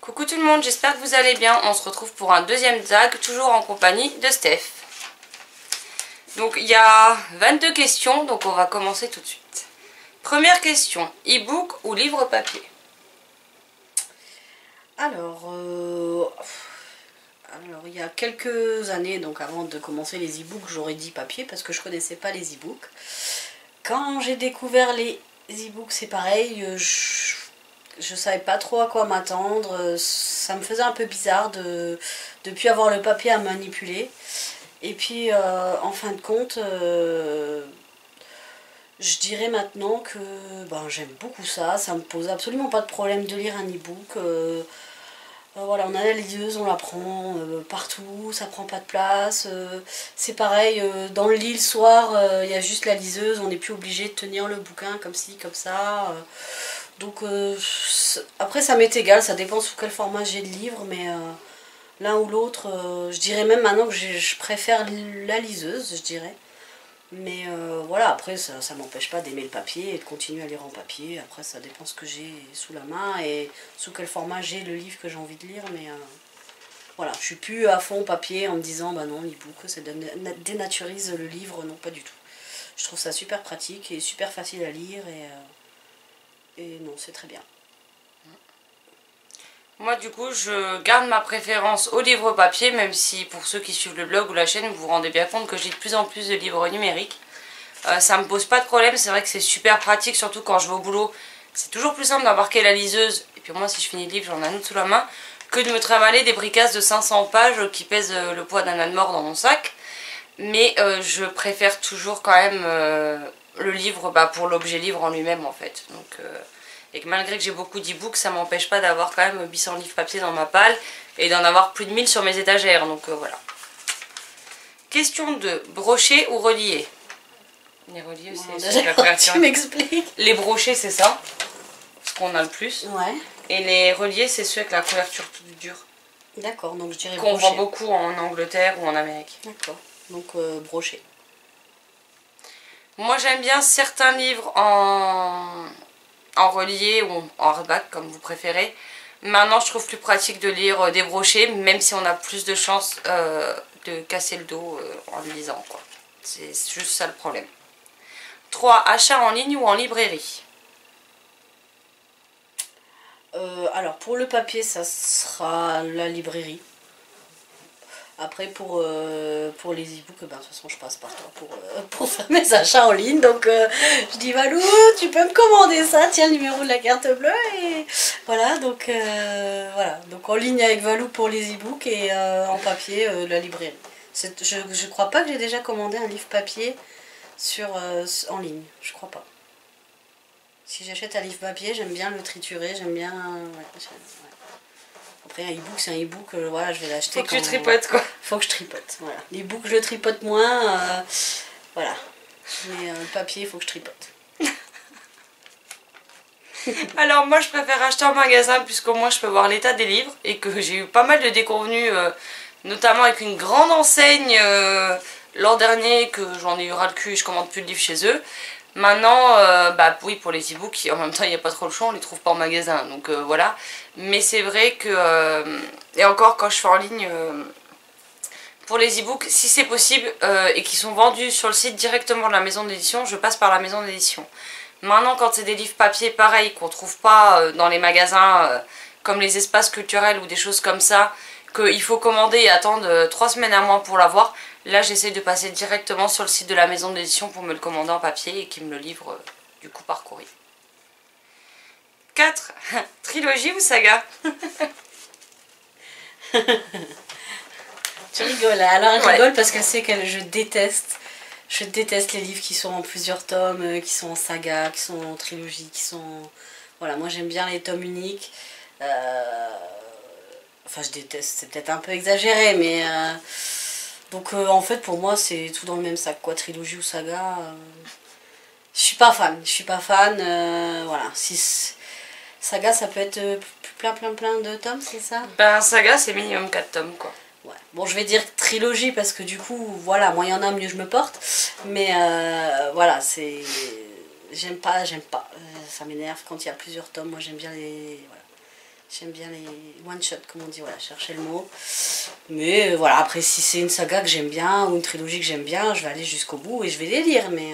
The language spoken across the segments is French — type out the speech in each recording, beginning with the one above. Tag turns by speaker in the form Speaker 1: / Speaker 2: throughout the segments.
Speaker 1: Coucou tout le monde, j'espère que vous allez bien. On se retrouve pour un deuxième tag, toujours en compagnie de Steph. Donc il y a 22 questions, donc on va commencer tout de suite. Première question, e-book ou livre papier?
Speaker 2: Alors, il y a quelques années, donc avant de commencer les e-books, j'aurais dit papier parce que je connaissais pas les e-books. Quand j'ai découvert les e-books, c'est pareil, je savais pas trop à quoi m'attendre. Ça me faisait un peu bizarre de plus avoir le papier à manipuler. Et puis, en fin de compte, je dirais maintenant que j'aime beaucoup ça. Ça me pose absolument pas de problème de lire un e-book. Voilà, on a la liseuse, on la prend partout, ça prend pas de place. C'est pareil, dans le lit le soir, il y a juste la liseuse, on n'est plus obligé de tenir le bouquin comme ci, comme ça. Donc après ça m'est égal, ça dépend sous quel format j'ai le livre, mais l'un ou l'autre, je dirais même maintenant que je préfère la liseuse, je dirais. Mais voilà, après ça m'empêche pas d'aimer le papier et de continuer à lire en papier. Après ça dépend ce que j'ai sous la main et sous quel format j'ai le livre que j'ai envie de lire. Mais voilà, je suis plus à fond papier en me disant bah non, l'e-book ça dénaturise le livre. Non, pas du tout. Je trouve ça super pratique et super facile à lire et non, c'est très bien.
Speaker 1: Moi du coup je garde ma préférence au livre papier, même si pour ceux qui suivent le blog ou la chaîne vous vous rendez bien compte que j'ai de plus en plus de livres numériques. Ça me pose pas de problème, c'est vrai que c'est super pratique, surtout quand je vais au boulot. C'est toujours plus simple d'embarquer la liseuse, et puis moi si je finis le livre j'en ai un autre sous la main, que de me trimballer des bricasses de 500 pages qui pèsent le poids d'un âne mort dans mon sac. Mais je préfère toujours quand même le livre pour l'objet livre en lui-même en fait. Donc, et que malgré que j'ai beaucoup d'e-books, ça m'empêche pas d'avoir quand même 800 livres papier dans ma palle et d'en avoir plus de 1000 sur mes étagères. Donc voilà. Question 2. Brocher ou relier? Les reliés, c'est la couverture.
Speaker 2: Tu m'expliques.
Speaker 1: Les brochés, c'est ça, ce qu'on a le plus.
Speaker 2: Ouais.
Speaker 1: Et les reliés, c'est ceux avec la couverture toute dure.
Speaker 2: D'accord, donc je dirais
Speaker 1: qu'on
Speaker 2: broché.
Speaker 1: vend beaucoup en Angleterre ou en Amérique.
Speaker 2: D'accord, donc broché.
Speaker 1: Moi, j'aime bien certains livres en relié ou en hardback, comme vous préférez. Maintenant, je trouve plus pratique de lire des brochés, même si on a plus de chances de casser le dos en lisant, quoi. C'est juste ça le problème. 3. Achat en ligne ou en librairie?
Speaker 2: Alors pour le papier, ça sera la librairie. Après pour les e-books, de toute façon je passe par toi pour faire mes achats en ligne. Donc je dis Valou, tu peux me commander ça, tiens le numéro de la carte bleue et voilà. Donc voilà, donc en ligne avec Valou pour les e-books et en papier la librairie. Je crois pas que j'ai déjà commandé un livre papier en ligne, je crois pas. Si j'achète un livre papier, j'aime bien le triturer, j'aime bien... Ouais. Après un e-book, c'est un e-book, voilà, je vais l'acheter
Speaker 1: quand... Faut que tu tripotes, quoi.
Speaker 2: Faut que je tripote, voilà. L'e-book, je le tripote moins, voilà. Mais le papier, il faut que je tripote.
Speaker 1: Alors moi, je préfère acheter en magasin, puisqu'au moins je peux voir l'état des livres, et que j'ai eu pas mal de déconvenues, notamment avec une grande enseigne l'an dernier, que j'en ai eu ras le cul et je commande plus de livres chez eux. Maintenant, oui, pour les e-books, en même temps il n'y a pas trop le choix, on les trouve pas en magasin, donc voilà. Mais c'est vrai que, et encore quand je fais en ligne, pour les e-books, si c'est possible, et qui sont vendus sur le site directement de la maison d'édition, je passe par la maison d'édition. Maintenant quand c'est des livres papier pareil, qu'on trouve pas dans les magasins, comme les espaces culturels ou des choses comme ça, qu'il faut commander et attendre 3 semaines à mois pour l'avoir, là j'essaie de passer directement sur le site de la maison d'édition pour me le commander en papier et qu'ils me le livrent du coup par courrier. 4. Trilogie ou saga?
Speaker 2: Tu rigoles, alors je rigole parce qu'elle sait que je déteste les livres qui sont en plusieurs tomes, qui sont en saga, qui sont en trilogie, qui sont... Voilà, moi j'aime bien les tomes uniques. Enfin je déteste, c'est peut-être un peu exagéré, mais... Donc en fait pour moi c'est tout dans le même sac, quoi, trilogie ou saga. Je suis pas fan, voilà. Saga ça peut être plein de tomes, c'est ça?
Speaker 1: Ben saga c'est minimum 4 tomes, quoi.
Speaker 2: Ouais. Bon, je vais dire trilogie parce que du coup, voilà, moins il y en a, mieux je me porte. Mais voilà, c'est... J'aime pas. Ça m'énerve quand il y a plusieurs tomes. Moi, j'aime bien les... Voilà. J'aime bien les one-shot, comme on dit, voilà, chercher le mot. Mais voilà, après, si c'est une saga que j'aime bien ou une trilogie que j'aime bien, je vais aller jusqu'au bout et je vais les lire, mais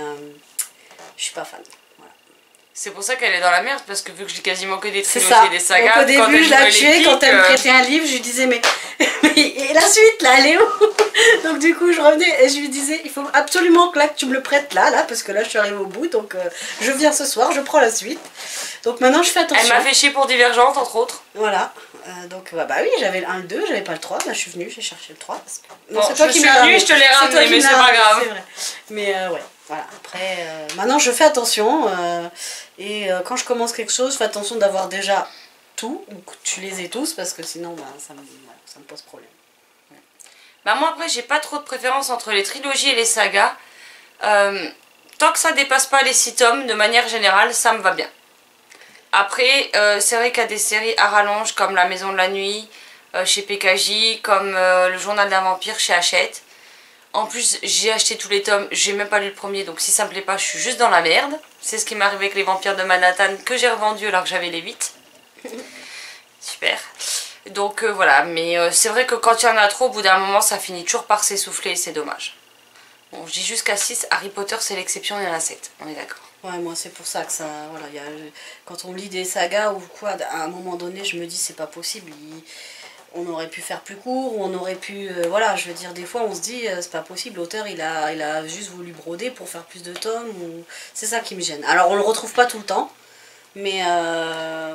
Speaker 2: je suis pas fan. Voilà.
Speaker 1: C'est pour ça qu'elle est dans la merde, parce que vu que je lis quasiment que des
Speaker 2: C'est
Speaker 1: trilogies
Speaker 2: ça.
Speaker 1: et des sagas,
Speaker 2: Donc au début, je la tuais, quand elle me
Speaker 1: prêtait
Speaker 2: prêtait un livre, je lui disais, mais et la suite, là, elle est où? Donc du coup, je revenais et je lui disais, il faut absolument que là, que tu me le prêtes là, parce que là, je suis arrivée au bout, donc je viens ce soir, je prends la suite. Donc maintenant, je fais attention.
Speaker 1: Elle m'a fait chier pour Divergente, entre autres.
Speaker 2: Voilà. Donc bah oui, j'avais le 1 et le 2, j'avais pas le 3, là je suis venue, j'ai cherché le 3. Parce que...
Speaker 1: Non, c'est toi qui m'as venue, je te l'ai ramené, mais c'est pas grave.
Speaker 2: Vrai. Mais ouais, voilà. Après, maintenant je fais attention. Et quand je commence quelque chose, je fais attention d'avoir déjà tout, ou que tu les aies tous, parce que sinon bah, ça me pose problème.
Speaker 1: Bah moi après, j'ai pas trop de préférence entre les trilogies et les sagas. Tant que ça dépasse pas les 6 tomes, de manière générale, ça me va bien. Après, c'est vrai qu'il y a des séries à rallonge comme La Maison de la Nuit chez PKJ, comme Le Journal d'un Vampire chez Hachette. En plus, j'ai acheté tous les tomes, j'ai même pas lu le premier, donc si ça me plaît pas, je suis juste dans la merde. C'est ce qui m'est arrivé avec Les Vampires de Manhattan que j'ai revendu alors que j'avais les 8. Super. Donc voilà, mais c'est vrai que quand il y en a trop, au bout d'un moment, ça finit toujours par s'essouffler et c'est dommage. Bon, je dis jusqu'à 6, Harry Potter c'est l'exception, il y en a 7, on est d'accord.
Speaker 2: Ouais, moi c'est pour ça que ça, voilà, quand on lit des sagas ou quoi, à un moment donné, je me dis c'est pas possible, on aurait pu faire plus court, ou on aurait pu, voilà, je veux dire, des fois on se dit c'est pas possible, l'auteur il a juste voulu broder pour faire plus de tomes, ou... c'est ça qui me gêne. Alors on le retrouve pas tout le temps, mais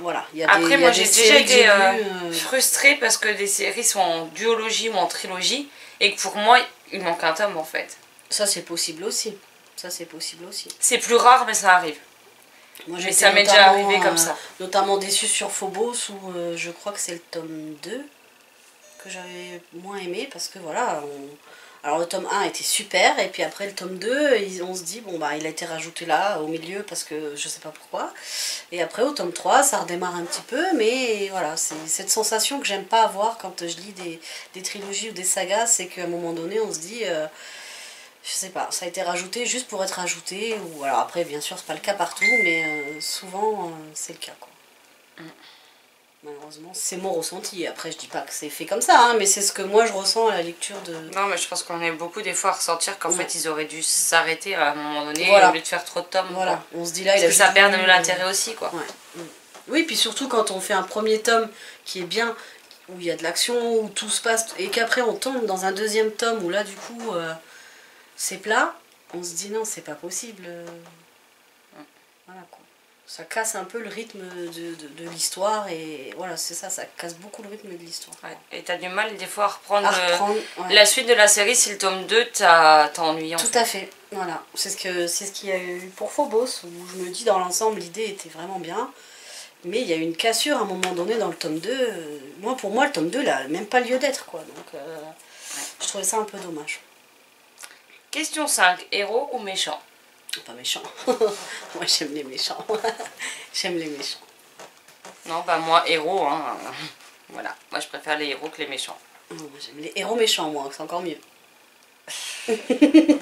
Speaker 2: voilà, il y a
Speaker 1: Après,
Speaker 2: des,
Speaker 1: moi
Speaker 2: y a
Speaker 1: j'ai
Speaker 2: des
Speaker 1: déjà
Speaker 2: séries
Speaker 1: été
Speaker 2: que j'ai
Speaker 1: frustrée parce que des séries sont en duologie ou en trilogie et que pour moi il manque un tome en fait.
Speaker 2: Ça c'est possible aussi, ça c'est possible aussi.
Speaker 1: C'est plus rare mais ça arrive.
Speaker 2: Moi,
Speaker 1: mais ça m'est déjà arrivé comme ça.
Speaker 2: Notamment déçue sur Phobos où je crois que c'est le tome 2 que j'avais moins aimé parce que voilà, alors le tome 1 était super et puis après le tome 2 on se dit bon bah il a été rajouté là au milieu parce que je sais pas pourquoi et après au tome 3 ça redémarre un petit peu mais voilà c'est cette sensation que j'aime pas avoir quand je lis des trilogies ou des sagas, c'est qu'à un moment donné on se dit je sais pas, ça a été rajouté juste pour être rajouté ou alors après bien sûr c'est pas le cas partout mais souvent c'est le cas quoi. Malheureusement, c'est mon ressenti. Après, je dis pas que c'est fait comme ça, hein, mais c'est ce que moi je ressens à la lecture de...
Speaker 1: Non, mais je pense qu'on est beaucoup des fois à ressentir qu'en fait ils auraient dû s'arrêter à un moment donné
Speaker 2: voilà.
Speaker 1: au lieu de faire trop de tomes.
Speaker 2: Voilà,
Speaker 1: quoi.
Speaker 2: On se dit là,
Speaker 1: parce
Speaker 2: il a
Speaker 1: que ça perd de l'intérêt aussi, quoi.
Speaker 2: Ouais. Oui, puis surtout quand on fait un premier tome qui est bien, où il y a de l'action, où tout se passe, et qu'après on tombe dans un deuxième tome où là du coup c'est plat, on se dit non, c'est pas possible. Voilà quoi. Ça casse un peu le rythme de l'histoire et voilà, c'est ça, ça casse beaucoup le rythme de l'histoire.
Speaker 1: Ouais. Et t'as du mal des fois à reprendre,
Speaker 2: ouais.
Speaker 1: La suite de la série si le tome 2 t'as ennuyé.
Speaker 2: Tout à fait, voilà. C'est ce qu'il y a eu pour Phobos, où je me dis dans l'ensemble l'idée était vraiment bien, mais il y a eu une cassure à un moment donné dans le tome 2. Pour moi le tome 2 n'a même pas lieu d'être quoi, donc je trouvais ça un peu dommage.
Speaker 1: Question 5, héros ou méchant?
Speaker 2: Pas méchant. Moi j'aime les méchants. J'aime les méchants.
Speaker 1: Non, bah moi héros, hein. Voilà, moi je préfère les héros que les méchants.
Speaker 2: Non, j'aime les héros méchants moi, c'est encore mieux.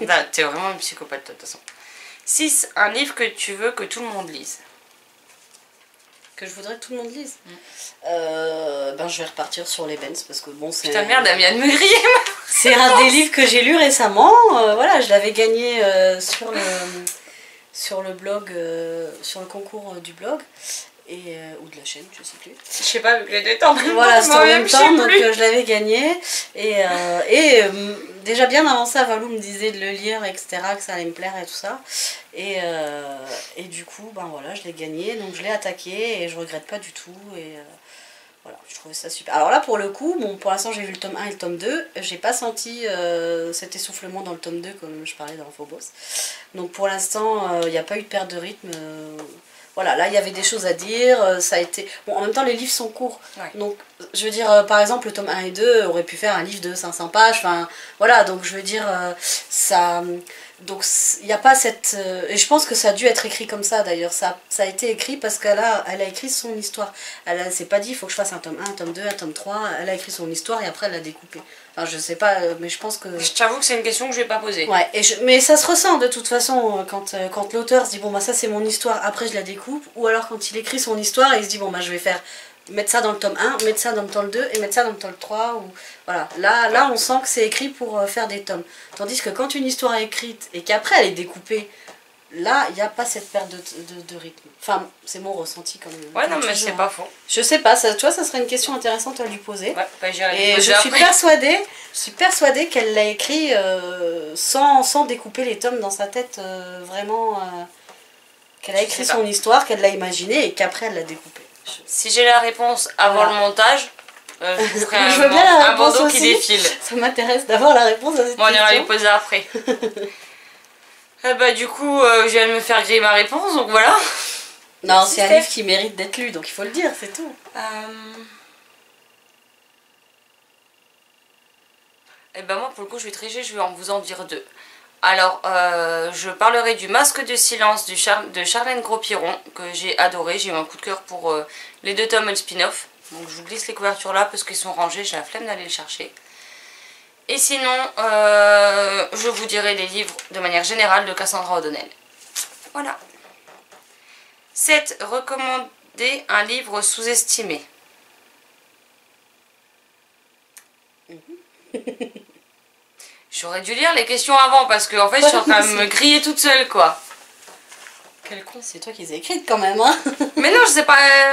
Speaker 1: Bah, t'es vraiment une psychopathe de toute façon. 6, un livre que tu veux que tout le monde lise.
Speaker 2: Que je voudrais que tout le monde lise. Ben je vais repartir sur les Benz parce que bon c'est...
Speaker 1: Putain merde, elle vient de me griller.
Speaker 2: C'est un des livres que j'ai lu récemment. Voilà, je l'avais gagné sur le blog, sur le concours du blog. Ou de la chaîne, je sais plus.
Speaker 1: Je sais pas, vu que les deux temps.
Speaker 2: Voilà, c'était en même temps, donc je l'avais gagné. Et déjà bien avancé, Valou me disait de le lire, etc., que ça allait me plaire et tout ça. Et du coup, ben voilà, je l'ai gagné, donc je l'ai attaqué et je regrette pas du tout. Voilà, je trouvais ça super. Alors là, pour le coup, bon, pour l'instant, j'ai vu le tome 1 et le tome 2. J'ai pas senti cet essoufflement dans le tome 2, comme je parlais dans Phobos. Donc pour l'instant, il n'y a pas eu de perte de rythme. Voilà, là il y avait des choses à dire, ça a été... Bon, en même temps les livres sont courts, ouais. Donc je veux dire, par exemple le tome 1 et 2 aurait pu faire un livre de 500 pages, enfin voilà, donc je veux dire, ça... Donc il n'y a pas cette... et je pense que ça a dû être écrit comme ça d'ailleurs, ça a été écrit parce qu'elle a écrit son histoire. Elle s'est pas dit il faut que je fasse un tome 1, un tome 2, un tome 3, elle a écrit son histoire et après elle l'a découpé. Enfin je sais pas, mais je pense que...
Speaker 1: Je t'avoue que c'est une question que je vais pas poser.
Speaker 2: Ouais, mais ça se ressent de toute façon quand l'auteur se dit bon bah ça c'est mon histoire, après je la découpe, ou alors quand il écrit son histoire et il se dit bon bah je vais faire mettre ça dans le tome 1, mettre ça dans le tome 2 et mettre ça dans le tome 3. Ou... Voilà. Là, on sent que c'est écrit pour faire des tomes. Tandis que quand une histoire est écrite et qu'après elle est découpée, là, il n'y a pas cette perte de rythme. Enfin, c'est mon ressenti quand même.
Speaker 1: Ouais, non, mais c'est pas faux.
Speaker 2: Je sais pas, ça, tu vois, ça serait une question intéressante à lui poser.
Speaker 1: Ouais, bah,
Speaker 2: et je suis persuadée qu'elle l'a écrit sans découper les tomes dans sa tête, vraiment. Qu'elle a écrit son histoire, qu'elle l'a imaginée et qu'après elle l'a découpée.
Speaker 1: Si j'ai la réponse avant le montage, je vous ferai un bandeau qui défile.
Speaker 2: Ça m'intéresse d'avoir la réponse à cette question.
Speaker 1: On ira lui poser après. Bah du coup, je viens de me faire griller ma réponse, donc voilà.
Speaker 2: Non, c'est un livre qui mérite d'être lu, donc il faut le dire, c'est tout.
Speaker 1: Et ben moi, pour le coup, je vais tricher, je vais vous en dire deux. Alors, je parlerai du Masque de silence de Charlène Gros-Piron, que j'ai adoré. J'ai eu un coup de cœur pour les 2 tomes et le spin-off. Donc je vous glisse les couvertures là parce qu'ils sont rangés, j'ai la flemme d'aller les chercher. Et sinon, je vous dirai les livres de manière générale de Cassandra O'Donnell. Voilà. 7. Recommander un livre sous-estimé. J'aurais dû lire les questions avant parce que en fait je suis en train de me griller toute seule quoi.
Speaker 2: Quel con, c'est toi qui les as écrites quand même hein.
Speaker 1: Mais non, je sais pas.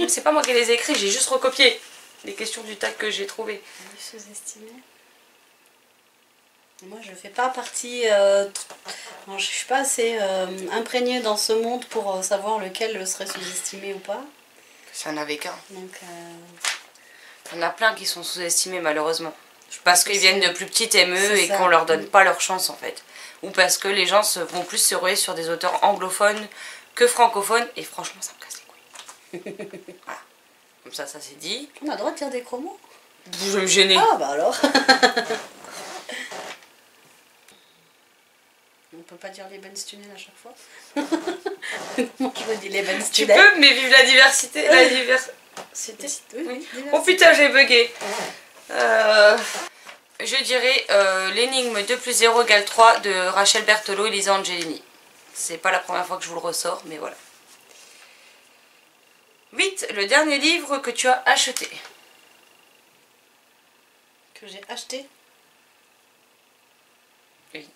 Speaker 1: C'est pas moi qui les ai écrites, j'ai juste recopié les questions du tag que j'ai trouvé.
Speaker 2: Sous-estimé. Moi je fais pas partie. Non, je suis pas assez imprégnée dans ce monde pour savoir lequel serait sous-estimé ou pas.
Speaker 1: Ça n'avait qu'un.
Speaker 2: Donc.
Speaker 1: Il y en a plein qui sont sous-estimés malheureusement. Parce qu'ils viennent de plus petites ME et qu'on leur donne
Speaker 2: Mm.
Speaker 1: pas leur chance en fait. Ou parce que les gens vont plus se ruer sur des auteurs anglophones que francophones. Et franchement ça me casse les couilles. Voilà. Comme ça c'est dit.
Speaker 2: On a le droit de dire des gros mots.
Speaker 1: Je vais me gêner.
Speaker 2: Ah bah alors. On peut pas dire les Ben Tunnel à chaque fois. Moi je me dis les Ben
Speaker 1: Tu
Speaker 2: Tunnel.
Speaker 1: peux, mais vive la diversité. La diversité.
Speaker 2: Oui.
Speaker 1: Oh putain, j'ai bugué. Je dirais l'énigme 2 plus 0 égale 3 de Rachel Berthelot et Lisa Angelini. C'est pas la première fois que je vous le ressors, mais voilà. 8. Le dernier livre que tu as acheté.
Speaker 2: Que j'ai acheté.
Speaker 1: Oui.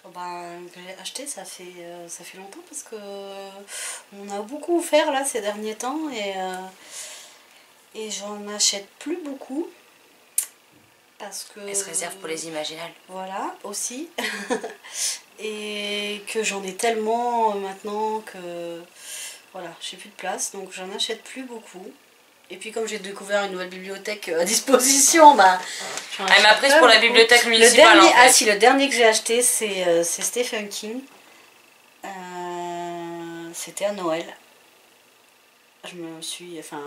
Speaker 2: Oh ben, que j'ai acheté, ça fait longtemps parce que on a beaucoup offert là ces derniers temps et j'en achète plus beaucoup. Parce que...
Speaker 1: Elle se réserve pour les imaginales.
Speaker 2: Voilà, aussi. Et que j'en ai tellement maintenant que... Voilà, j'ai plus de place, donc j'en achète plus beaucoup. Et puis comme j'ai découvert une nouvelle bibliothèque à disposition, bah...
Speaker 1: Elle m'a prise pour la bibliothèque municipale en fait.
Speaker 2: Ah si, le dernier que j'ai acheté, c'est Stephen King. C'était à Noël. Je me suis... Enfin...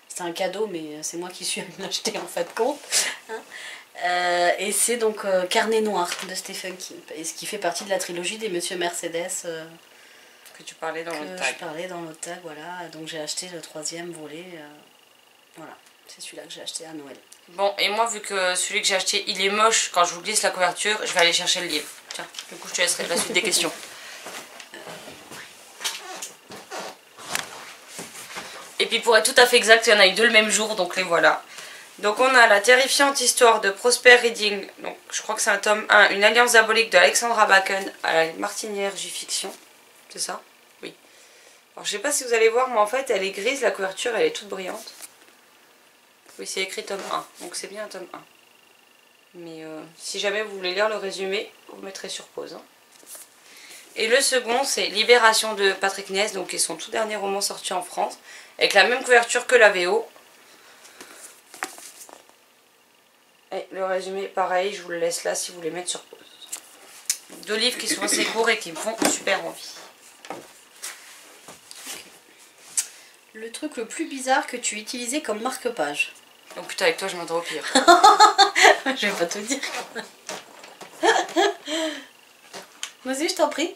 Speaker 2: C'était un cadeau, mais c'est moi qui suis allée l'acheter en fait compte. Hein. Et c'est donc Carnet Noir de Stephen King. Et ce qui fait partie de la trilogie des Monsieur Mercedes
Speaker 1: que tu parlais dans le tag.
Speaker 2: Je parlais dans le tag, voilà. Donc j'ai acheté le 3e volet. Voilà, c'est celui-là que j'ai acheté à Noël.
Speaker 1: Bon, et moi vu que celui que j'ai acheté il est moche, quand je vous glisse la couverture, je vais aller chercher le livre. Tiens, du coup je te laisserai la suite des questions. Et puis pour être tout à fait exact, il y en a eu 2 le même jour, donc les voilà. Donc on a la terrifiante histoire de Prosper Reading, donc je crois que c'est un tome 1, une alliance diabolique de Alexandra Bacon à la Martinière J-Fiction. C'est ça? Oui. Alors je sais pas si vous allez voir, mais en fait elle est grise, la couverture elle est toute brillante. Oui, c'est écrit tome 1, donc c'est bien un tome 1. Mais si jamais vous voulez lire le résumé, vous mettrez sur pause. Hein. Et le second c'est Libération de Patrick Ness, donc qui est son tout dernier roman sorti en France. Avec la même couverture que la VO. Et le résumé, pareil, je vous le laisse là si vous voulez mettre sur pause. 2 livres qui sont assez courts et qui me font super envie.
Speaker 2: Le truc le plus bizarre que tu utilisais comme marque-page.
Speaker 1: Oh putain, avec toi je m'entends au pire.
Speaker 2: Je vais pas te dire. Vas-y, je t'en prie.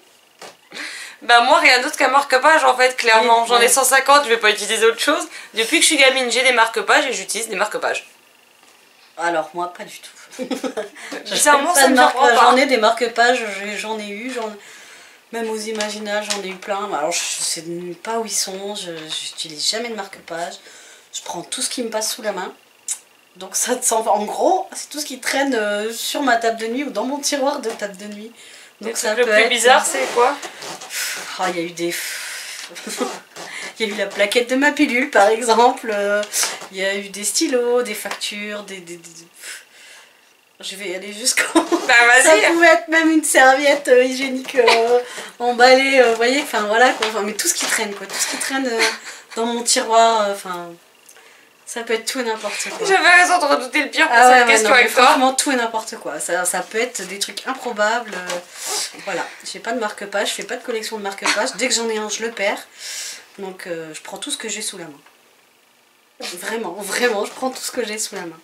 Speaker 1: Bah moi rien d'autre qu'un marque-page en fait, clairement. J'en ai 150, je vais pas utiliser autre chose. Depuis que je suis gamine, j'ai des marque-pages et j'utilise des marque-pages.
Speaker 2: Alors moi, pas du tout.
Speaker 1: Bizarrement, ça me surprend pas.
Speaker 2: J'en ai des marque-pages, j'en ai eu, Même aux Imaginales, j'en ai eu plein. Alors je sais pas où ils sont, je n'utilise jamais de marque-page. Je prends tout ce qui me passe sous la main. Donc ça, en gros, c'est tout ce qui traîne sur ma table de nuit ou dans mon tiroir de table de nuit. Donc ça
Speaker 1: le plus bizarre, c'est quoi?
Speaker 2: Il y a eu des... Il y a eu la plaquette de ma pilule par exemple, il y a eu des stylos, des factures, je vais y aller jusqu'au...
Speaker 1: Bah vas-y.
Speaker 2: Ça pouvait être même une serviette hygiénique emballée, vous voyez, enfin voilà quoi, enfin, mais tout ce qui traîne quoi, tout ce qui traîne dans mon tiroir, enfin... Ça peut être tout et n'importe quoi.
Speaker 1: J'avais raison de redouter le pire pour cette question avec toi.
Speaker 2: Franchement, tout et n'importe quoi. Ça peut être des trucs improbables. Voilà. J'ai pas de marque-page, je fais pas de collection de marque-page. Dès que j'en ai un, je le perds. Donc je prends tout ce que j'ai sous la main. Vraiment, vraiment, je prends tout ce que j'ai sous la main.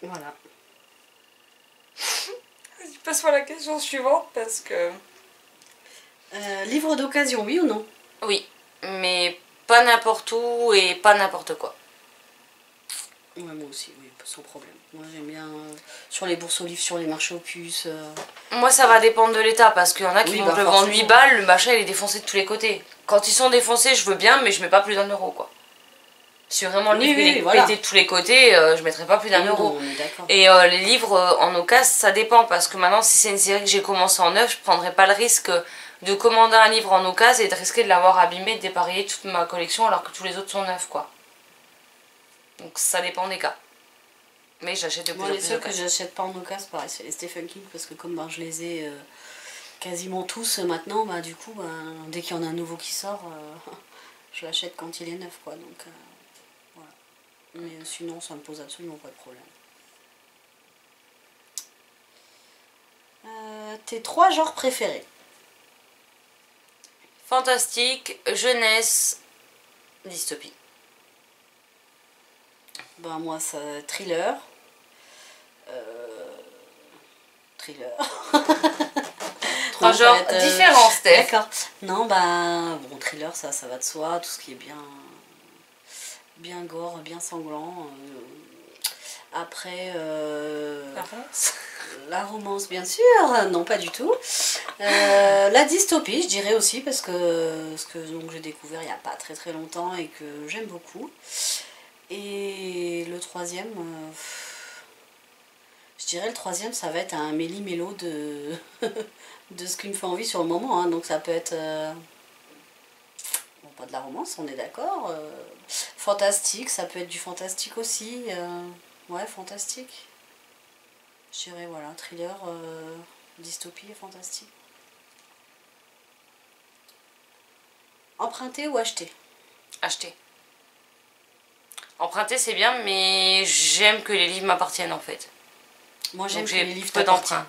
Speaker 2: Voilà.
Speaker 1: Vas-y, passe-moi la question suivante parce que...
Speaker 2: Livre d'occasion, oui ou non?
Speaker 1: Oui, mais pas n'importe où et pas n'importe quoi.
Speaker 2: Ouais, moi aussi, oui, sans problème. Moi j'aime bien sur les bourses aux livres, sur les marchés aux puces.
Speaker 1: Moi ça va dépendre de l'état parce qu'il y en a qui vont le vendre 8 balles, le machin il est défoncé de tous les côtés. Quand ils sont défoncés, je veux bien, mais je mets pas plus d'1 euro quoi. Si vraiment le livre il est pété de tous les côtés, je mettrai pas plus d'1 euro. Et les livres en occasion, ça dépend parce que maintenant, si c'est une série que j'ai commencé en neuf, je prendrai pas le risque de commander un livre en occasion et de risquer de l'avoir abîmé, de dépareiller toute ma collection alors que tous les autres sont neufs quoi. Donc ça dépend des cas. Mais j'achète de plus en plus
Speaker 2: les seuls que j'achète pas en occasion, pareil, c'est les Stephen King parce que comme je les ai quasiment tous maintenant, du coup, dès qu'il y en a un nouveau qui sort, je l'achète quand il est neuf quoi. Donc voilà. Mais sinon, ça me pose absolument pas de problème. Tes 3 genres préférés?
Speaker 1: Fantastique, jeunesse, dystopie.
Speaker 2: Moi, ça thriller. Thriller.
Speaker 1: 3 genres différents, Steph.
Speaker 2: D'accord. Non, bon, thriller, ça va de soi. Tout ce qui est bien gore, bien sanglant. Après, la romance, bien sûr. Non, pas du tout. La dystopie, je dirais aussi, parce que donc, j'ai découvert il n'y a pas très très longtemps et que j'aime beaucoup. Et le troisième, je dirais le troisième, ça va être un méli-mélo de, de ce qui me fait envie sur le moment. Hein. Donc ça peut être... Bon, pas de la romance, on est d'accord. Fantastique, ça peut être du fantastique aussi. Ouais, fantastique. Je dirais, voilà, thriller, dystopie et fantastique. Emprunter ou acheter?
Speaker 1: Acheter. Emprunter c'est bien, mais j'aime que les livres m'appartiennent en fait.
Speaker 2: Moi j'aime que les livres
Speaker 1: peu d'emprunts.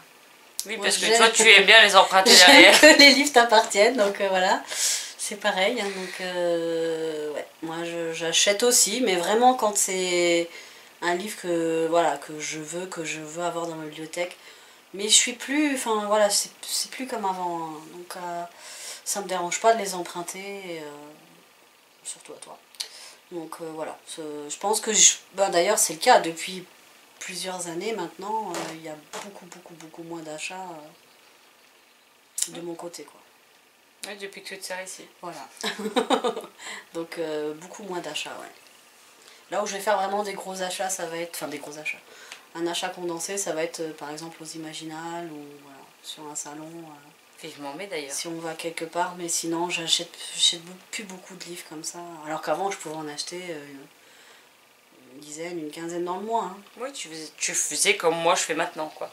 Speaker 1: Oui, parce que toi tu aimes bien les emprunter
Speaker 2: derrière.
Speaker 1: J'aime
Speaker 2: que les livres t'appartiennent, donc voilà. C'est pareil, hein, donc ouais. Moi j'achète aussi, mais vraiment quand c'est un livre que je veux avoir dans ma bibliothèque. Mais je suis plus, enfin voilà, c'est plus comme avant. Hein, donc ça me dérange pas de les emprunter, surtout à toi. Donc voilà, je pense que, d'ailleurs c'est le cas, depuis plusieurs années maintenant, il y a beaucoup moins d'achats de mon côté quoi.
Speaker 1: Oui, depuis que tu te sers ici.
Speaker 2: Voilà. Donc beaucoup moins d'achats, ouais. Là où je vais faire vraiment des gros achats, ça va être, enfin des gros achats. Un achat condensé, ça va être par exemple aux Imaginales ou voilà, sur un salon.
Speaker 1: Vivement mais d'ailleurs.
Speaker 2: Si on va quelque part, mais sinon j'achète plus beaucoup de livres comme ça. Alors qu'avant je pouvais en acheter une dizaine, une quinzaine dans le mois. Hein.
Speaker 1: Oui, tu faisais comme moi je fais maintenant quoi.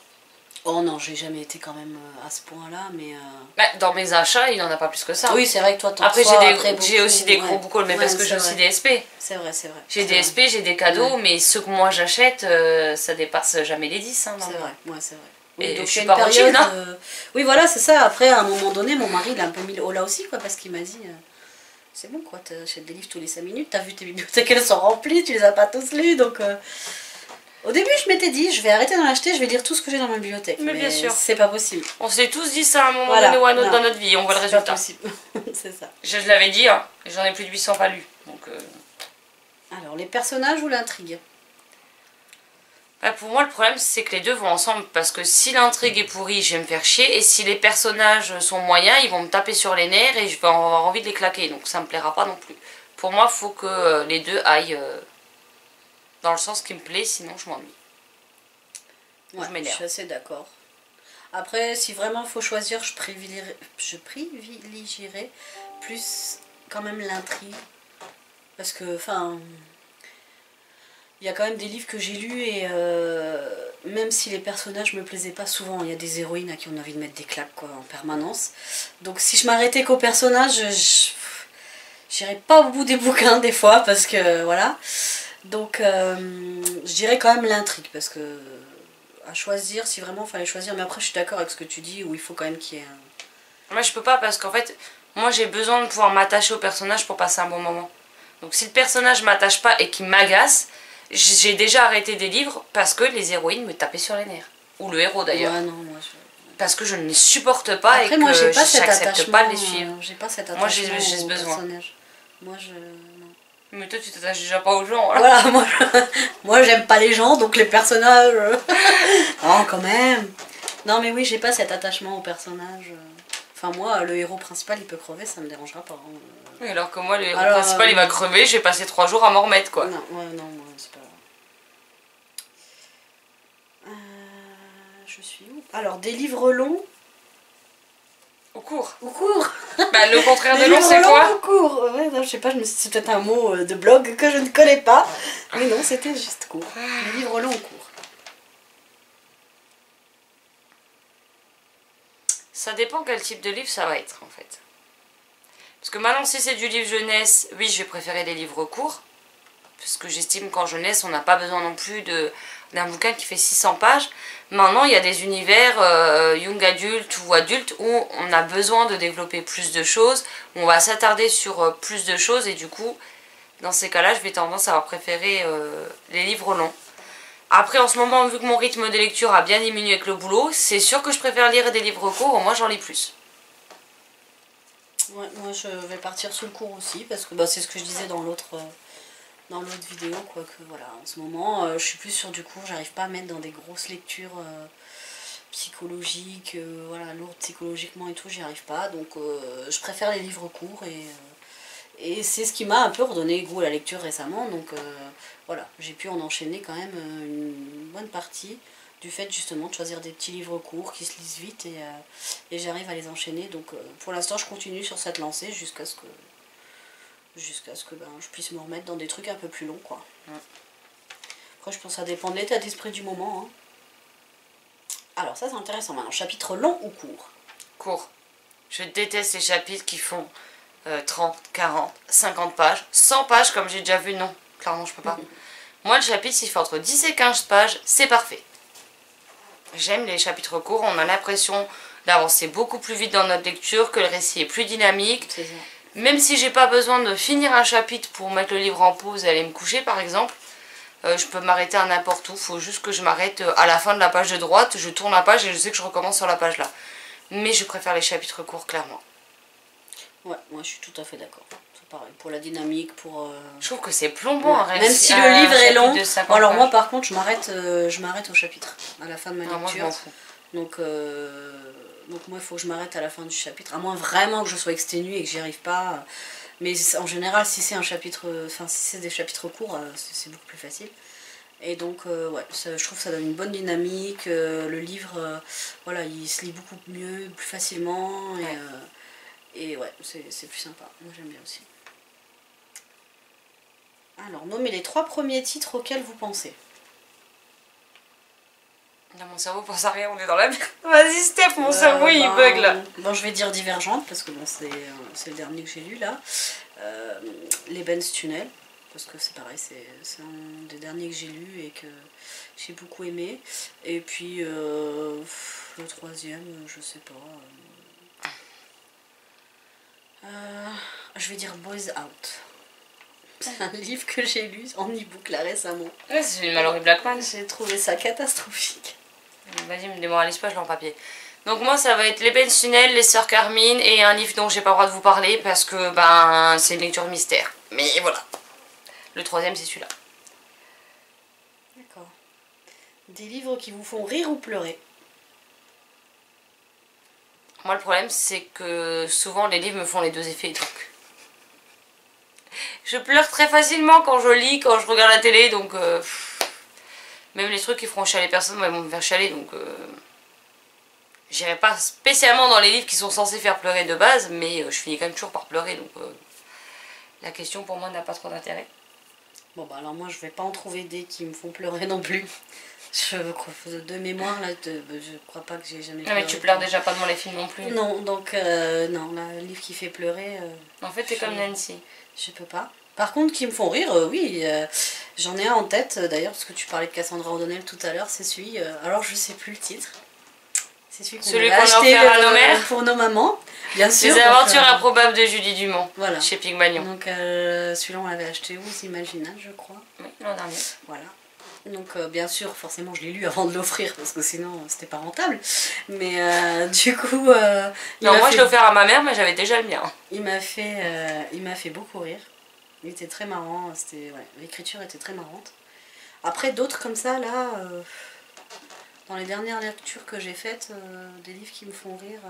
Speaker 2: Oh non, j'ai jamais été quand même à ce point-là, mais...
Speaker 1: dans mes achats, il n'en a pas plus que ça.
Speaker 2: Oui, c'est vrai que toi, t'en
Speaker 1: Après, j'ai aussi des gros boucles, mais parce que j'ai aussi des SP.
Speaker 2: C'est vrai.
Speaker 1: J'ai des SP, j'ai des cadeaux, mais ceux que moi j'achète, ça dépasse jamais les 10. Hein,
Speaker 2: c'est vrai, c'est vrai.
Speaker 1: Oui, et
Speaker 2: donc
Speaker 1: je suis pas période,
Speaker 2: oui, voilà, c'est ça. Après, à un moment donné, mon mari, il a un peu mis le haut là aussi, quoi, parce qu'il m'a dit... c'est bon, quoi, t'achètes des livres tous les 5 minutes, t'as vu tes bibliothèques, elles sont remplies, tu les as pas tous lus, donc... Au début, je m'étais dit, je vais arrêter d'en acheter, je vais lire tout ce que j'ai dans ma bibliothèque.
Speaker 1: Mais bien sûr.
Speaker 2: C'est pas possible.
Speaker 1: On s'est tous dit ça à un moment donné ou à un autre dans notre vie, on voit le résultat.
Speaker 2: C'est pas possible. C'est ça.
Speaker 1: Je l'avais dit, hein, j'en ai plus de 800 pas lus. Donc,
Speaker 2: Alors, les personnages ou l'intrigue?
Speaker 1: Pour moi, le problème, c'est que les deux vont ensemble. Parce que si l'intrigue est pourrie, je vais me faire chier. Et si les personnages sont moyens, ils vont me taper sur les nerfs et je vais avoir envie de les claquer. Donc ça me plaira pas non plus. Pour moi, il faut que les deux aillent dans le sens qui me plaît, sinon je m'ennuie.
Speaker 2: Ouais, je suis assez d'accord. Après, si vraiment il faut choisir, je privilégierais plus quand même l'intrigue. Parce que, enfin, il y a quand même des livres que j'ai lus et même si les personnages me plaisaient pas souvent, il y a des héroïnes à qui on a envie de mettre des claques quoi, en permanence. Donc si je m'arrêtais qu'aux personnages, j'irais pas au bout des bouquins des fois parce que voilà. Donc je dirais quand même l'intrigue parce que à choisir, si vraiment il fallait choisir, mais après je suis d'accord avec ce que tu dis où il faut quand même qu'il y ait un...
Speaker 1: Moi je peux pas parce qu'en fait, moi j'ai besoin de pouvoir m'attacher au personnage pour passer un bon moment. Donc si le personnage m'attache pas et qu'il m'agace, j'ai déjà arrêté des livres parce que les héroïnes me tapaient sur les nerfs. Ou le héros d'ailleurs.
Speaker 2: Ouais, non, moi
Speaker 1: parce que je ne les supporte pas.
Speaker 2: Après,
Speaker 1: et
Speaker 2: moi,
Speaker 1: que
Speaker 2: j'ai pas cet
Speaker 1: j'accepte pas de les suivre.
Speaker 2: J'ai pas cet attachement
Speaker 1: moi j'ai ce
Speaker 2: au
Speaker 1: besoin.
Speaker 2: personnage. Moi je... Non.
Speaker 1: Mais toi tu t'attaches déjà pas aux gens.
Speaker 2: Voilà, moi j'aime pas les gens, donc les personnages... Oh, quand même. Non mais oui, j'ai pas cet attachement au personnage. Enfin moi, le héros principal il peut crever, ça me dérangera pas. Hein.
Speaker 1: Oui, alors que moi, le héros principal il va crever, je vais passer 3 jours à m'en remettre quoi.
Speaker 2: Non, ouais, non, moi c'est pas... Je suis où? Alors, des livres longs.
Speaker 1: Au cours.
Speaker 2: Au cours.
Speaker 1: Bah le contraire de long c'est quoi?
Speaker 2: Au cours. Ouais, non, je sais pas, c'est peut-être un mot de blog que je ne connais pas. Mais non, c'était juste court. Les livres longs au cours.
Speaker 1: Ça dépend quel type de livre ça va être en fait. Parce que maintenant si c'est du livre jeunesse, oui je vais préférer les livres courts. Parce que j'estime qu'en jeunesse on n'a pas besoin non plus d'un bouquin qui fait 600 pages. Maintenant il y a des univers young adulte ou adulte où on a besoin de développer plus de choses. Où on va s'attarder sur plus de choses et du coup dans ces cas-là je vais tendance à préférer les livres longs. Après en ce moment vu que mon rythme de lecture a bien diminué avec le boulot, c'est sûr que je préfère lire des livres courts, moi j'en lis plus.
Speaker 2: Ouais, moi je vais partir sur le cours aussi parce que bah, c'est ce que je disais dans l'autre vidéo quoi, que voilà en ce moment je suis plus sur du cours, j'arrive pas à mettre dans des grosses lectures psychologiques, voilà, lourdes psychologiquement et tout, j'y arrive pas, donc je préfère les livres courts et c'est ce qui m'a un peu redonné goût à la lecture récemment, donc voilà, j'ai pu en enchaîner quand même une bonne partie du fait justement de choisir des petits livres courts qui se lisent vite et j'arrive à les enchaîner, donc pour l'instant je continue sur cette lancée jusqu'à ce que ben, je puisse me remettre dans des trucs un peu plus longs quoi. Ouais. Après je pense que ça dépend de l'état d'esprit du moment. Hein. Alors ça c'est intéressant maintenant, chapitre long ou court?
Speaker 1: Court. Je déteste les chapitres qui font 30, 40, 50 pages, 100 pages comme j'ai déjà vu, non, clairement je peux pas. Moi le chapitre s'il fait entre 10 et 15 pages, c'est parfait. J'aime les chapitres courts, on a l'impression d'avancer beaucoup plus vite dans notre lecture, que le récit est plus dynamique.
Speaker 2: C'est ça.
Speaker 1: Même si j'ai pas besoin de finir un chapitre pour mettre le livre en pause et aller me coucher par exemple, je peux m'arrêter à n'importe où, il faut juste que je m'arrête à la fin de la page de droite, je tourne la page et je sais que je recommence sur la page là. Mais je préfère les chapitres courts clairement.
Speaker 2: Ouais, moi je suis tout à fait d'accord. C'est pareil, pour la dynamique, pour...
Speaker 1: Je trouve que c'est plombant un
Speaker 2: même si le livre est long. Bon, alors moi par contre je m'arrête au chapitre, à la fin de ma lecture.
Speaker 1: Moi je m'en fous.
Speaker 2: Donc moi il faut que je m'arrête à la fin du chapitre, à moins vraiment que je sois exténuée et que j'y arrive pas. Mais en général si c'est un chapitre, enfin si c'est des chapitres courts, c'est beaucoup plus facile. Et donc ouais, je trouve que ça donne une bonne dynamique, le livre, voilà, il se lit beaucoup mieux, plus facilement, et ouais, c'est plus sympa, moi j'aime bien aussi. Alors, nommez les 3 premiers titres auxquels vous pensez.
Speaker 1: Dans mon cerveau pense à rien, on est dans la merde. Vas-y Steph, mon cerveau il bug là.
Speaker 2: Bon, je vais dire Divergente parce que bon, c'est le dernier que j'ai lu là. L'Eben's Tunnel, parce que c'est pareil, c'est un des derniers que j'ai lu et que j'ai beaucoup aimé. Et puis le troisième, je sais pas. Je vais dire Boys Out. C'est un livre que j'ai lu en e-book là récemment.
Speaker 1: Ouais, c'est Mallory Blackman.
Speaker 2: J'ai trouvé ça catastrophique.
Speaker 1: Vas-y, me démoralise pas, je l'ai en papier. Donc moi ça va être l'Eben's Tunnel, les Sœurs Carmine et un livre dont j'ai pas le droit de vous parler parce que ben c'est une lecture mystère. Mais voilà. Le troisième c'est celui-là.
Speaker 2: D'accord. Des livres qui vous font rire ou pleurer?
Speaker 1: Moi, le problème, c'est que souvent, les livres me font les deux effets. Donc, je pleure très facilement quand je lis, quand je regarde la télé. Donc, même les trucs qui feront chialer personne, vont me faire chialer. Donc, j'irai pas spécialement dans les livres qui sont censés faire pleurer de base. Mais je finis quand même toujours par pleurer. Donc, la question pour moi n'a pas trop d'intérêt.
Speaker 2: Bon, bah alors moi, je vais pas en trouver des qui me font pleurer non plus. De mémoire, là, je crois pas que j'ai jamais
Speaker 1: Non,
Speaker 2: pleuré.
Speaker 1: mais tu pleures déjà pas devant les films non plus.
Speaker 2: Non, donc, non, là, le livre qui fait pleurer...
Speaker 1: En fait, t'es comme Nancy.
Speaker 2: Je peux pas. Par contre, qui me font rire, oui, j'en ai un en tête, d'ailleurs, parce que tu parlais de Cassandra O'Donnell tout à l'heure, c'est celui... alors, je sais plus le titre. C'est celui qu'on a acheté
Speaker 1: a offert à nos mères
Speaker 2: pour nos mamans, bien sûr.
Speaker 1: Les aventures improbables de Julie Dumont,
Speaker 2: voilà.
Speaker 1: Chez Pygmalion.
Speaker 2: Donc, celui-là, on l'avait acheté aux Imaginales, je crois.
Speaker 1: Oui, l'an dernier.
Speaker 2: Voilà. Donc bien sûr, forcément, je l'ai lu avant de l'offrir parce que sinon c'était pas rentable. Mais du coup,
Speaker 1: non, moi je l'ai offert à ma mère, mais j'avais déjà le mien.
Speaker 2: Il m'a fait beaucoup rire. Il était très marrant. C'était l'écriture était très marrante. Après d'autres comme ça là, dans les dernières lectures que j'ai faites, des livres qui me font rire.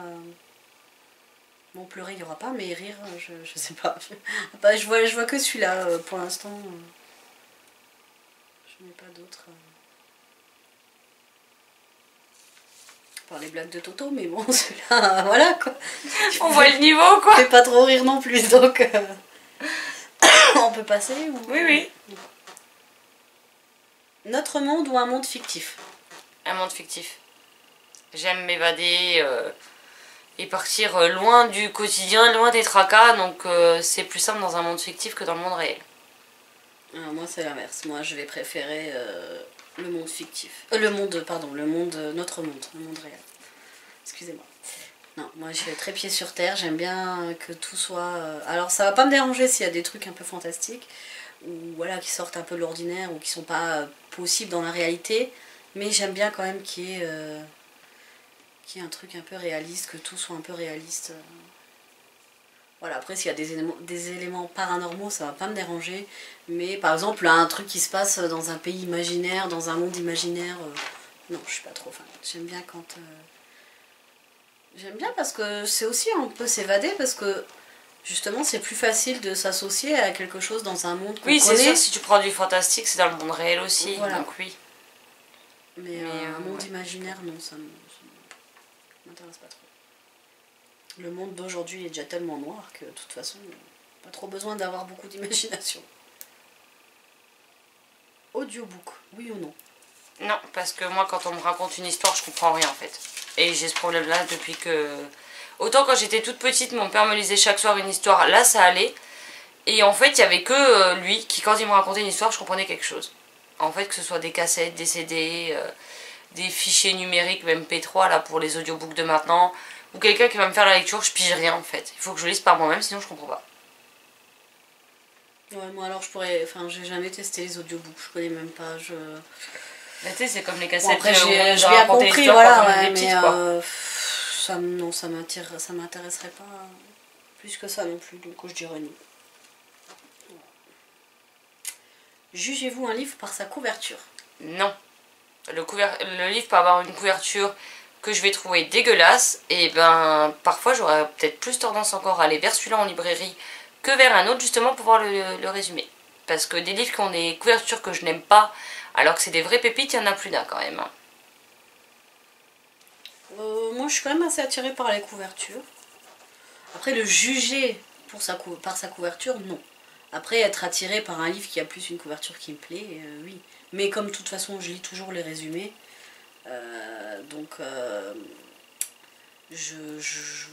Speaker 2: Bon, pleurer il y aura pas, mais rire, je sais pas. Bah, je vois que celui-là pour l'instant. Je n'ai pas d'autres. Par les blagues de Toto, mais bon, celui-là, voilà quoi.
Speaker 1: On voit le niveau quoi.
Speaker 2: Fait pas trop rire non plus, donc on peut passer ou...
Speaker 1: Oui, oui.
Speaker 2: Notre monde ou un monde fictif?
Speaker 1: Un monde fictif. J'aime m'évader et partir loin du quotidien, loin des tracas, donc c'est plus simple dans un monde fictif que dans le monde réel.
Speaker 2: Alors moi c'est l'inverse, moi je vais préférer le monde fictif. Notre monde, le monde réel. Excusez-moi. Non, moi je suis très pied sur terre, j'aime bien que tout soit... alors ça va pas me déranger s'il y a des trucs un peu fantastiques, ou voilà, qui sortent un peu de l'ordinaire, ou qui sont pas possibles dans la réalité, mais j'aime bien quand même qu'il y ait un truc un peu réaliste, que tout soit un peu réaliste. Voilà, après s'il y a des éléments paranormaux, ça va pas me déranger. Mais par exemple, un truc qui se passe dans un pays imaginaire, dans un monde imaginaire, non, je suis pas trop fan. J'aime bien quand... J'aime bien parce que c'est aussi un peu s'évader, parce que justement c'est plus facile de s'associer à quelque chose dans un monde qu'on connaît.
Speaker 1: Oui, c'est sûr, si tu prends du fantastique, c'est dans le monde réel aussi,
Speaker 2: voilà.
Speaker 1: donc oui.
Speaker 2: Mais un monde imaginaire, non, ça m'intéresse pas trop. Le monde d'aujourd'hui est déjà tellement noir que de toute façon, pas trop besoin d'avoir beaucoup d'imagination. Audiobook, oui ou non?
Speaker 1: Non, parce que moi quand on me raconte une histoire, je comprends rien en fait. Et j'ai ce problème là depuis que... Autant quand j'étais toute petite, mon père me lisait chaque soir une histoire, là ça allait. Et en fait, il y avait que lui qui, quand il me racontait une histoire, je comprenais quelque chose. En fait, que ce soit des cassettes, des CD, des fichiers numériques, même MP3 là pour les audiobooks de maintenant, ou quelqu'un qui va me faire la lecture, je pige rien en fait. Il faut que je lise par moi-même, sinon je comprends pas.
Speaker 2: Ouais, moi alors je pourrais... Enfin, j'ai jamais testé les audiobooks, je connais même pas,
Speaker 1: Mais tu sais, c'est comme les cassettes.
Speaker 2: Bon, après, j'ai bien compris, voilà, ouais, mais ça m'intéresserait pas plus que ça non plus, donc je dirais non. Jugez-vous un livre par sa couverture?
Speaker 1: Non. Le livre peut avoir une couverture que je vais trouver dégueulasse, et ben parfois j'aurais peut-être plus tendance encore à aller vers celui-là en librairie que vers un autre, justement pour voir le résumé. Parce que des livres qui ont des couvertures que je n'aime pas, alors que c'est des vraies pépites, il y en a plus d'un quand même.
Speaker 2: Moi je suis quand même assez attirée par les couvertures. Après le juger par sa couverture, non. Après être attirée par un livre qui a plus une couverture qui me plaît, oui. Mais comme de toute façon je lis toujours les résumés,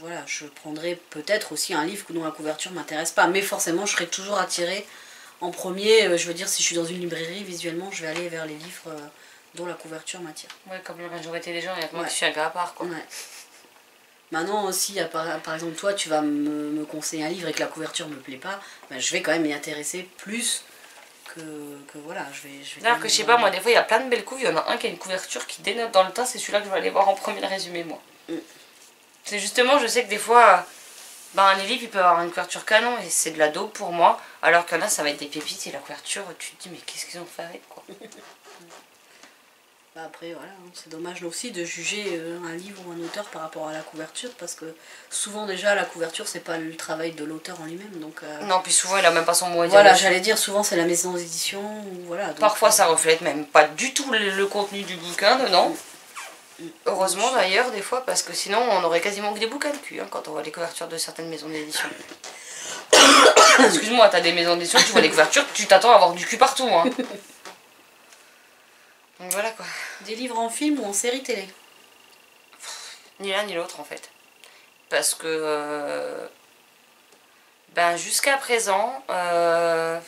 Speaker 2: voilà, je prendrai peut-être aussi un livre dont la couverture m'intéresse pas. Mais forcément je serai toujours attirée en premier. Je veux dire, si je suis dans une librairie, visuellement je vais aller vers les livres dont la couverture m'attire.
Speaker 1: Ouais, comme la majorité des gens, il y a que moi qui suis un gars à part quoi.
Speaker 2: Ouais. Maintenant aussi, par exemple toi tu vas me conseiller un livre et que la couverture me plaît pas, ben, je vais quand même m'y intéresser plus que voilà, je vais
Speaker 1: Alors que je sais pas, moi des fois il y a plein de belles couves, il y en a un qui a une couverture qui dénote dans le tas, c'est celui-là que je vais aller voir en premier le résumé moi. C'est justement, je sais que des fois, ben, les livres ils peuvent avoir une couverture canon et c'est de la daube pour moi, alors qu'il y en a ça va être des pépites et la couverture tu te dis mais qu'est-ce qu'ils ont fait avec quoi.
Speaker 2: Bah après voilà, c'est dommage aussi de juger un livre ou un auteur par rapport à la couverture, parce que souvent déjà la couverture c'est pas le travail de l'auteur en lui-même, donc...
Speaker 1: Non, puis souvent il a même pas son mot à dire.
Speaker 2: Voilà, j'allais dire, souvent c'est la maison d'édition, voilà. Donc,
Speaker 1: parfois ça reflète même pas du tout le contenu du bouquin dedans. Heureusement d'ailleurs des fois, parce que sinon on aurait quasiment que des bouquins de cul hein, quand on voit les couvertures de certaines maisons d'édition. Excuse-moi, t'as des maisons d'édition, tu vois les couvertures, tu t'attends à avoir du cul partout hein. Donc voilà quoi.
Speaker 2: Des livres en film ou en série télé?
Speaker 1: Ni l'un ni l'autre en fait. Parce que ben jusqu'à présent ben,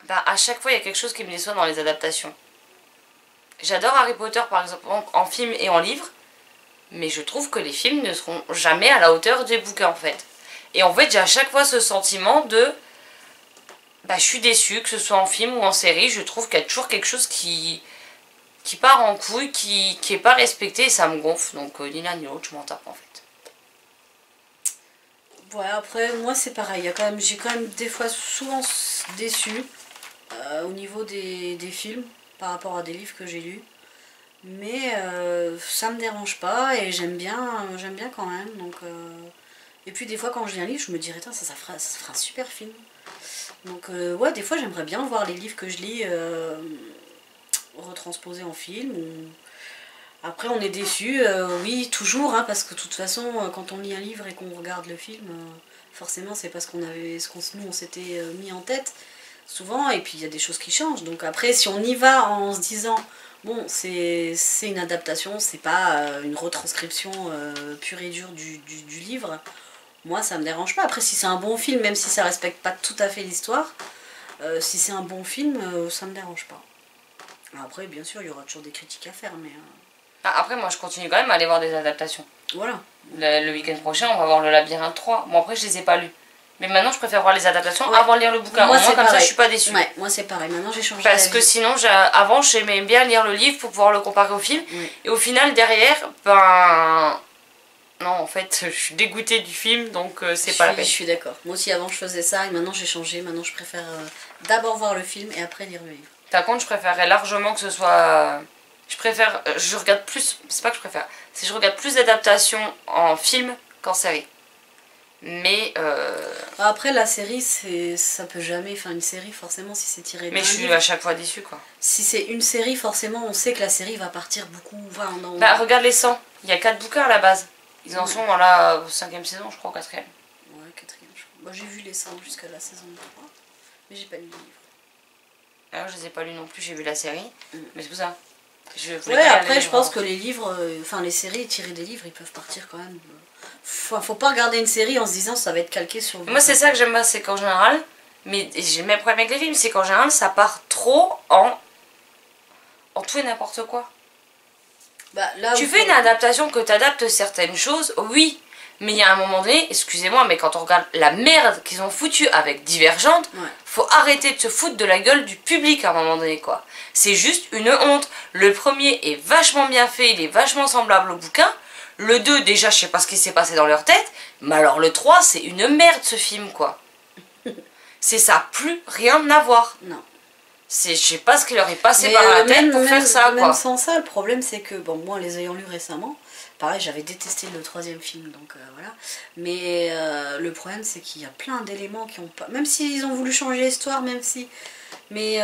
Speaker 1: à chaque fois il y a quelque chose qui me déçoit dans les adaptations. J'adore Harry Potter par exemple en film et en livre, mais je trouve que les films ne seront jamais à la hauteur des bouquins en fait. Et en fait j'ai à chaque fois ce sentiment de bah, je suis déçue, que ce soit en film ou en série, je trouve qu'il y a toujours quelque chose qui part en couille, qui est pas respecté et ça me gonfle. Donc ni l'un ni l'autre, je m'en tape en fait.
Speaker 2: Ouais, après moi c'est pareil, j'ai quand même des fois souvent déçu au niveau des films par rapport à des livres que j'ai lus. Mais ça me dérange pas et j'aime bien quand même. Donc, et puis des fois quand je lis un livre, je me dirais, ça fera un super film. Donc ouais, des fois j'aimerais bien voir les livres que je lis retransposés en film. Après on est déçu, oui toujours, hein, parce que de toute façon quand on lit un livre et qu'on regarde le film, forcément c'est parce qu'on avait nous on s'était mis en tête souvent, et puis il y a des choses qui changent. Donc après si on y va en se disant bon c'est une adaptation, c'est pas une retranscription pure et dure du livre, moi ça me dérange pas. Après si c'est un bon film, même si ça respecte pas tout à fait l'histoire, si c'est un bon film, ça me dérange pas. Après bien sûr il y aura toujours des critiques à faire, mais...
Speaker 1: Après moi je continue quand même à aller voir des adaptations.
Speaker 2: Voilà.
Speaker 1: Le week-end prochain on va voir le Labyrinthe 3. Bon après je les ai pas lus. Mais maintenant je préfère voir les adaptations avant de lire le bouquin. Moi comme ça je suis pas déçue.
Speaker 2: Ouais, moi c'est pareil, maintenant j'ai changé
Speaker 1: parce que sinon avant j'aimais bien lire le livre pour pouvoir le comparer au film. Et au final derrière, ben... Non en fait je suis dégoûtée du film, donc c'est pas la peine.
Speaker 2: Je suis d'accord. Moi aussi avant je faisais ça et maintenant j'ai changé. Maintenant je préfère d'abord voir le film et après lire le livre.
Speaker 1: Par contre je préférerais largement que ce soit... je regarde plus... C'est pas que je préfère. C'est que je regarde plus d'adaptations en film qu'en série. Mais
Speaker 2: après la série ça peut jamais, enfin une série forcément si c'est tiré d'un
Speaker 1: mais je suis
Speaker 2: livre,
Speaker 1: à chaque fois déçue quoi.
Speaker 2: Si c'est une série forcément on sait que la série va partir beaucoup, enfin,
Speaker 1: bah regarde les 100, il y a 4 bouquins à la base. Ils en sont dans la 5ème saison je crois, 4ème.
Speaker 2: Ouais 4ème je crois. Moi j'ai vu les 100 jusqu'à la saison 3 mais j'ai pas lu le livre.
Speaker 1: Alors je les ai pas lus non plus, j'ai vu la série, mais c'est pour ça.
Speaker 2: Ouais après je pense que les livres, enfin les séries tirées des livres ils peuvent partir quand même. Faut pas regarder une série en se disant ça va être calqué sur le...
Speaker 1: Moi c'est ça que j'aime pas, c'est qu'en général, mais j'ai le même problème avec les films, c'est qu'en général ça part trop en tout et n'importe quoi.
Speaker 2: Bah, là,
Speaker 1: tu fais une adaptation que t'adaptes certaines choses, oui, mais il y a un moment donné, excusez-moi, mais quand on regarde la merde qu'ils ont foutue avec Divergente, faut arrêter de se foutre de la gueule du public à un moment donné quoi. C'est juste une honte. Le premier est vachement bien fait, il est vachement semblable au bouquin. Le 2, déjà, je sais pas ce qui s'est passé dans leur tête. Mais alors le 3, c'est une merde ce film, quoi. C'est ça, plus rien à voir.
Speaker 2: Non.
Speaker 1: Je sais pas ce qui leur est passé par la tête pour faire ça, quoi.
Speaker 2: Même sans ça, le problème c'est que, bon, moi, les ayant lus récemment, pareil, j'avais détesté le 3e film, donc voilà. Mais le problème c'est qu'il y a plein d'éléments qui ont pas... Même s'ils ont voulu changer l'histoire, même si... Mais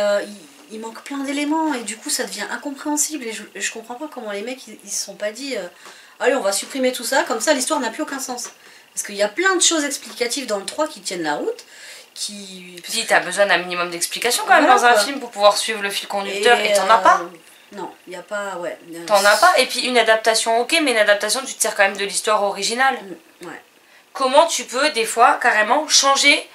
Speaker 2: il manque plein d'éléments, et du coup ça devient incompréhensible, et je comprends pas comment les mecs, ils se sont pas dit... allez, on va supprimer tout ça, comme ça l'histoire n'a plus aucun sens. Parce qu'il y a plein de choses explicatives dans le 3 qui tiennent la route.
Speaker 1: Puis t'as besoin d'un minimum d'explication quand même dans un film pour pouvoir suivre le fil conducteur, et t'en as pas.
Speaker 2: Non, il n'y a pas, ouais.
Speaker 1: T'en as pas, et puis une adaptation ok, mais une adaptation tu te sers quand même de l'histoire originale.
Speaker 2: Ouais.
Speaker 1: Comment tu peux des fois carrément changer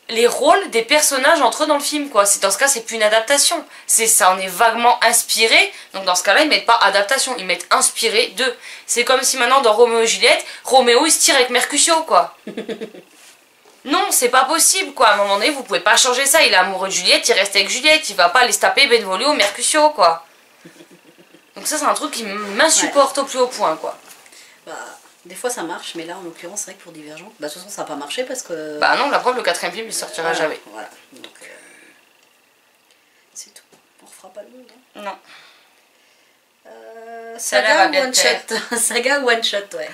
Speaker 1: les rôles des personnages entre eux dans le film quoi. Dans ce cas c'est plus une adaptation, ça en est vaguement inspiré, donc dans ce cas là ils mettent pas adaptation, ils mettent inspiré de. C'est comme si maintenant dans Roméo et Juliette, Roméo il se tire avec Mercutio quoi. Non c'est pas possible quoi, à un moment donné vous pouvez pas changer ça, il est amoureux de Juliette, il reste avec Juliette, il va pas aller se taper Benvolio ou Mercutio quoi. Donc ça c'est un truc qui m'insupporte au plus haut point quoi.
Speaker 2: Bah... Des fois ça marche, mais là en l'occurrence c'est vrai que pour Divergent, bah de toute façon ça n'a pas marché parce que...
Speaker 1: Bah non, la preuve le 4ème film il sortira jamais.
Speaker 2: Voilà, donc c'est tout. On fera pas le monde. Hein.
Speaker 1: Non.
Speaker 2: Saga ou one shot? Saga ou one shot, ouais.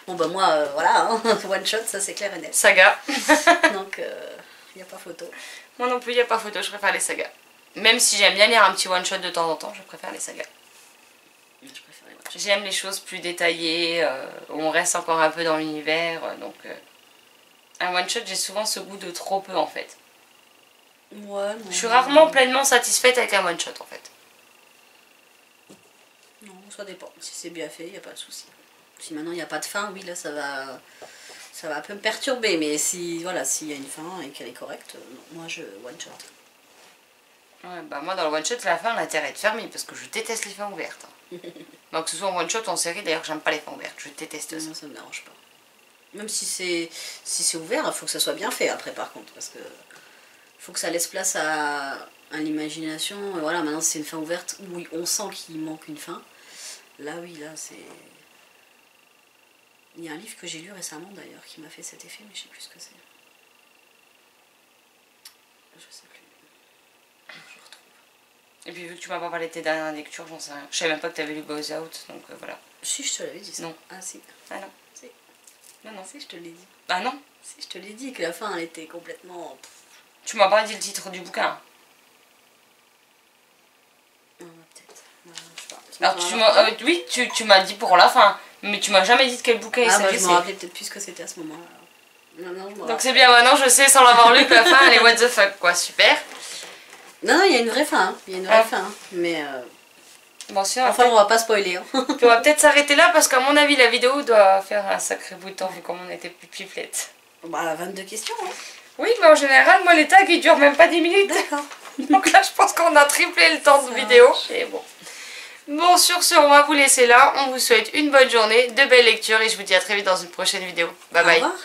Speaker 2: Bon bah moi, voilà, hein, one shot, ça c'est clair et net.
Speaker 1: Saga.
Speaker 2: Donc, il n'y a pas photo.
Speaker 1: Moi non plus, il n'y a pas photo, je préfère les sagas. Même si j'aime bien lire un petit one shot de temps en temps, je préfère les sagas. J'aime les choses plus détaillées, où on reste encore un peu dans l'univers, donc un one shot, j'ai souvent ce goût de trop peu en fait.
Speaker 2: Ouais, non.
Speaker 1: Je suis rarement pleinement satisfaite avec un one shot en fait.
Speaker 2: Non, ça dépend. Si c'est bien fait, il n'y a pas de souci. Si maintenant il n'y a pas de fin, oui, là ça va un peu me perturber, mais si voilà, s'il y a une fin et qu'elle est correcte, non, moi je one shot.
Speaker 1: Ouais, bah moi dans le one shot, la fin, l'intérêt est de fermer parce que je déteste les fins ouvertes. Donc que ce soit en one shot ou en série, d'ailleurs j'aime pas les fins ouvertes, je déteste ça.
Speaker 2: Non, ça me dérange pas. Même si c'est ouvert, il faut que ça soit bien fait après par contre, parce que faut que ça laisse place à l'imagination. Voilà, maintenant c'est une fin ouverte où on sent qu'il manque une fin. Là oui, là c'est... Il y a un livre que j'ai lu récemment d'ailleurs qui m'a fait cet effet, mais je sais plus ce que c'est. Je sais plus. Je retrouve.
Speaker 1: Et puis vu que tu m'as pas parlé de tes dernières lectures, j'en sais rien. Je savais même pas que tu avais lu Goes Out, donc voilà.
Speaker 2: Si, je te l'avais dit ça.
Speaker 1: Non.
Speaker 2: Ah si.
Speaker 1: Ah non.
Speaker 2: Si.
Speaker 1: Non, non.
Speaker 2: Si, je te l'ai dit.
Speaker 1: Ah non.
Speaker 2: Si, je te l'ai dit que la fin elle était complètement...
Speaker 1: Tu m'as pas dit le titre du bouquin.
Speaker 2: Peut-être. Je sais pas.
Speaker 1: Alors oui, tu m'as dit pour la fin, mais tu m'as jamais dit de quel bouquin il
Speaker 2: bah,
Speaker 1: s'agissait.
Speaker 2: je me rappelais peut-être plus ce que c'était à ce moment-là. Non,
Speaker 1: donc c'est bien, maintenant je sais sans l'avoir lu que la fin elle est what the fuck quoi, super.
Speaker 2: Non, il y a une vraie fin, il y a une vraie fin, mais...
Speaker 1: Bon, sinon,
Speaker 2: enfin, on va pas spoiler. Hein.
Speaker 1: Puis on va peut-être s'arrêter là parce qu'à mon avis la vidéo doit faire un sacré bout de temps vu comme on était plus pipelettes.
Speaker 2: Bah 22 questions. Hein.
Speaker 1: Oui, mais en général, moi les tags ils durent même pas 10 minutes.
Speaker 2: D'accord.
Speaker 1: Donc là je pense qu'on a triplé le temps de vidéo. Et bon. Bon, sur ce, on va vous laisser là. On vous souhaite une bonne journée, de belles lectures et je vous dis à très vite dans une prochaine vidéo. Bye bye.
Speaker 2: Au revoir.